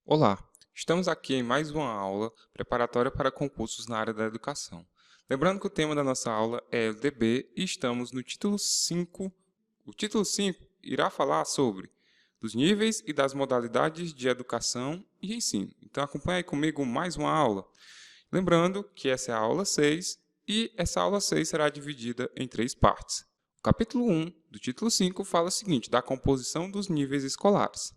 Olá, estamos aqui em mais uma aula preparatória para concursos na área da educação. Lembrando que o tema da nossa aula é LDB e estamos no título 5. O título 5 irá falar sobre os níveis e das modalidades de educação e ensino. Então acompanhe aí comigo mais uma aula. Lembrando que essa é a aula 6 e essa aula 6 será dividida em 3 partes. O capítulo 1 do título 5 fala o seguinte, da composição dos níveis escolares.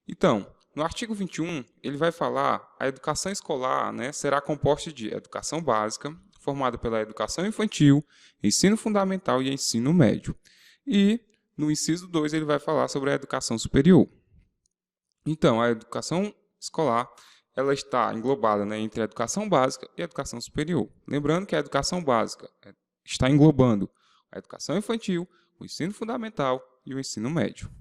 Então, no artigo 21, ele vai falar a educação escolar, será composta de educação básica, formada pela educação infantil, ensino fundamental e ensino médio. E no inciso 2 ele vai falar sobre a educação superior. Então, a educação escolar ela está englobada entre a educação básica e a educação superior. Lembrando que a educação básica está englobando a educação infantil, o ensino fundamental e o ensino médio.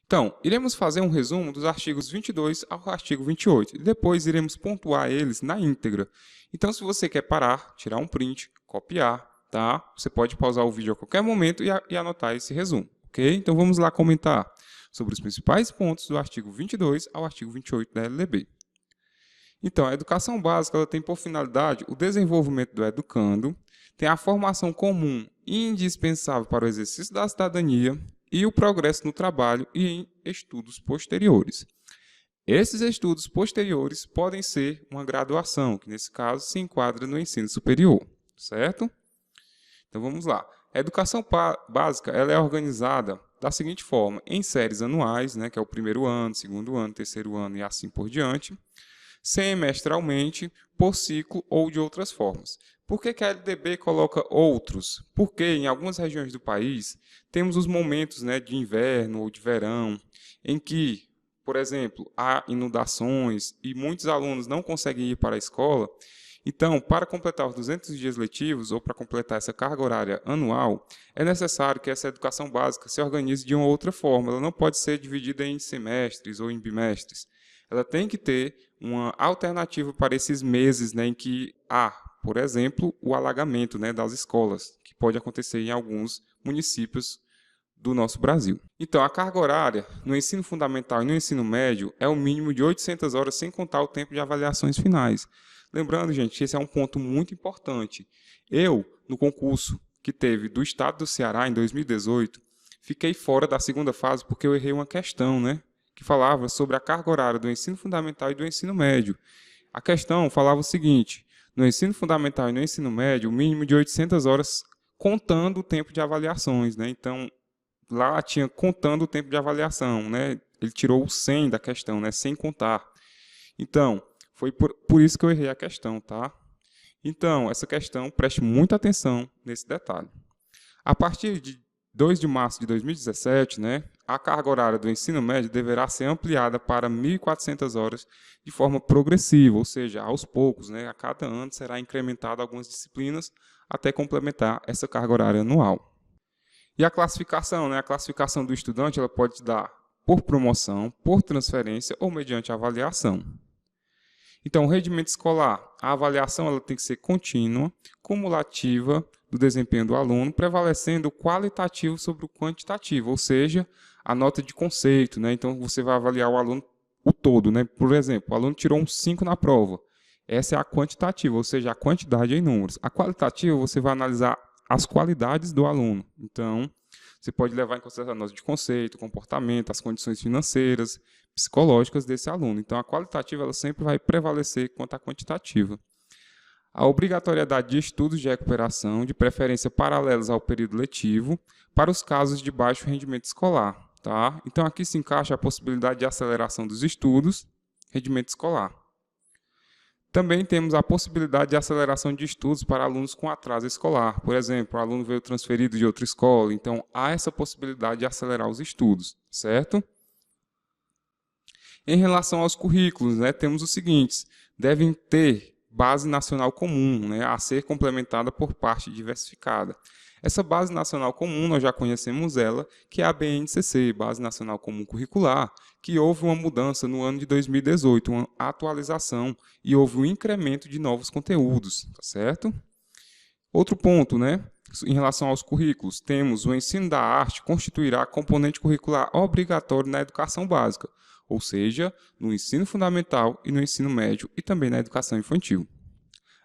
Então, iremos fazer um resumo dos artigos 22 ao artigo 28 e depois iremos pontuar eles na íntegra. Então, se você quer parar, tirar um print, copiar, tá? Você pode pausar o vídeo a qualquer momento e anotar esse resumo, ok? Então, vamos lá comentar sobre os principais pontos do artigo 22 ao artigo 28 da LDB. Então, a educação básica ela tem por finalidade o desenvolvimento do educando, tem a formação comum e indispensável para o exercício da cidadania e o progresso no trabalho e em estudos posteriores. Esses estudos posteriores podem ser uma graduação, que nesse caso se enquadra no ensino superior, certo? Então vamos lá. A educação básica ela é organizada da seguinte forma, em séries anuais, que é o primeiro ano, segundo ano, terceiro ano e assim por diante, semestralmente, por ciclo ou de outras formas. Por que a LDB coloca outros? Porque em algumas regiões do país temos os momentos de inverno ou de verão, em que, por exemplo, há inundações e muitos alunos não conseguem ir para a escola. Então, para completar os 200 dias letivos ou para completar essa carga horária anual, é necessário que essa educação básica se organize de uma outra forma. Ela não pode ser dividida em semestres ou em bimestres. Ela tem que ter uma alternativa para esses meses em que há, por exemplo, o alagamento das escolas, que pode acontecer em alguns municípios do nosso Brasil. Então, a carga horária no ensino fundamental e no ensino médio é o mínimo de 800 horas, sem contar o tempo de avaliações finais. Lembrando, gente, que esse é um ponto muito importante. Eu, no concurso que teve do Estado do Ceará em 2018, fiquei fora da segunda fase porque eu errei uma questão, que falava sobre a carga horária do ensino fundamental e do ensino médio. A questão falava o seguinte, no ensino fundamental e no ensino médio, o mínimo de 800 horas contando o tempo de avaliações. Então, lá tinha contando o tempo de avaliação. Ele tirou o 100 da questão, sem contar. Então, foi por isso que eu errei a questão, tá? Então, essa questão, preste muita atenção nesse detalhe. A partir de 2 de março de 2017, a carga horária do ensino médio deverá ser ampliada para 1.400 horas de forma progressiva, ou seja, aos poucos, a cada ano será incrementado algumas disciplinas até complementar essa carga horária anual. E a classificação, a classificação do estudante ela pode dar por promoção, por transferência ou mediante avaliação. Então, o rendimento escolar, a avaliação ela tem que ser contínua, cumulativa do desempenho do aluno, prevalecendo o qualitativo sobre o quantitativo, ou seja, a nota de conceito. Então, você vai avaliar o aluno o todo. Por exemplo, o aluno tirou um 5 na prova. Essa é a quantitativa, ou seja, a quantidade em números. A qualitativa, você vai analisar as qualidades do aluno. Então, você pode levar em consideração a nota de conceito, comportamento, as condições financeiras, psicológicas desse aluno. Então, a qualitativa ela sempre vai prevalecer quanto à quantitativa. A obrigatoriedade de estudos de recuperação, de preferência paralelos ao período letivo, para os casos de baixo rendimento escolar. Tá? Então, aqui se encaixa a possibilidade de aceleração dos estudos, rendimento escolar. Também temos a possibilidade de aceleração de estudos para alunos com atraso escolar. Por exemplo, o aluno veio transferido de outra escola, então há essa possibilidade de acelerar os estudos, certo? Em relação aos currículos, temos os seguintes, devem ter base nacional comum, a ser complementada por parte diversificada. Essa base nacional comum, nós já conhecemos ela, que é a BNCC, Base Nacional Comum Curricular, que houve uma mudança no ano de 2018, uma atualização, e houve um incremento de novos conteúdos, tá certo? Outro ponto, em relação aos currículos, temos o ensino da arte constituirá componente curricular obrigatório na educação básica, ou seja, no ensino fundamental e no ensino médio e também na educação infantil.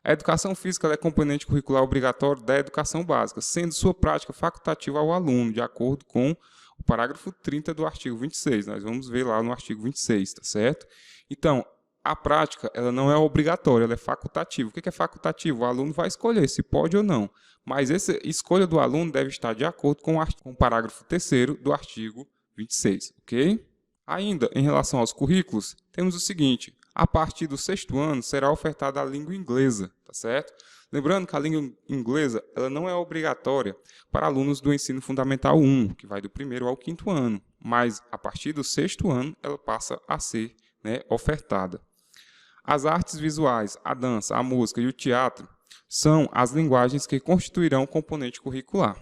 A educação física ela é componente curricular obrigatório da educação básica, sendo sua prática facultativa ao aluno, de acordo com o parágrafo 30 do artigo 26. Nós vamos ver lá no artigo 26, tá certo? Então, a prática ela não é obrigatória, ela é facultativa. O que é facultativo? O aluno vai escolher se pode ou não, mas essa escolha do aluno deve estar de acordo com o parágrafo 3º do artigo 26, ok? Ainda, em relação aos currículos, temos o seguinte: a partir do 6º ano será ofertada a língua inglesa, tá certo? Lembrando que a língua inglesa ela não é obrigatória para alunos do ensino fundamental 1, que vai do 1º ao 5º ano, mas a partir do 6º ano ela passa a ser, ofertada. As artes visuais, a dança, a música e o teatro são as linguagens que constituirão o componente curricular.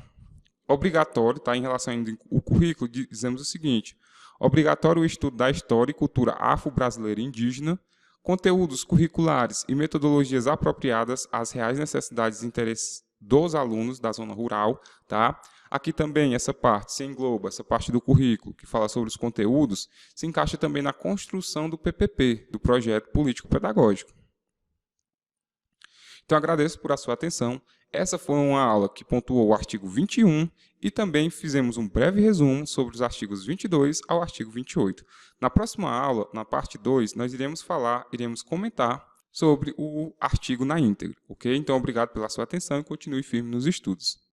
Obrigatório, tá? Em relação ao currículo, dizemos o seguinte: obrigatório o estudo da história e cultura afro-brasileira e indígena, conteúdos curriculares e metodologias apropriadas às reais necessidades e interesses dos alunos da zona rural, tá? Aqui também essa parte se engloba, essa parte do currículo que fala sobre os conteúdos, se encaixa também na construção do PPP, do Projeto Político Pedagógico. Então agradeço por a sua atenção. Essa foi uma aula que pontuou o artigo 21 e também fizemos um breve resumo sobre os artigos 22 ao artigo 28. Na próxima aula, na parte 2, nós iremos comentar sobre o artigo na íntegra, ok? Então, obrigado pela sua atenção e continue firme nos estudos.